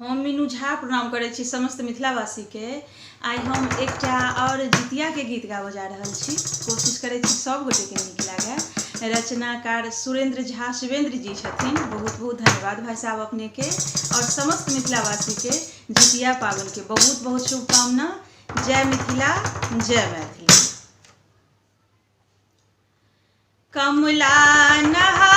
हम मीनू झा प्रणाम करै छी समस्त मिथिलावासी के। आइ हम एकटा और जितिया के गीत गाबऽ जा रहल छी। कोशिश करै छी सब गोटे के नीक लागे। रचनाकार सुरेंद्र झा शिवेंद्र जी छथिन। बहुत बहुत धन्यवाद भाई साहब अपने के और समस्त मिथिलावासी के जितिया पावन के बहुत बहुत शुभकामना। जय मिथिला, जय मैथिली। कमला नहा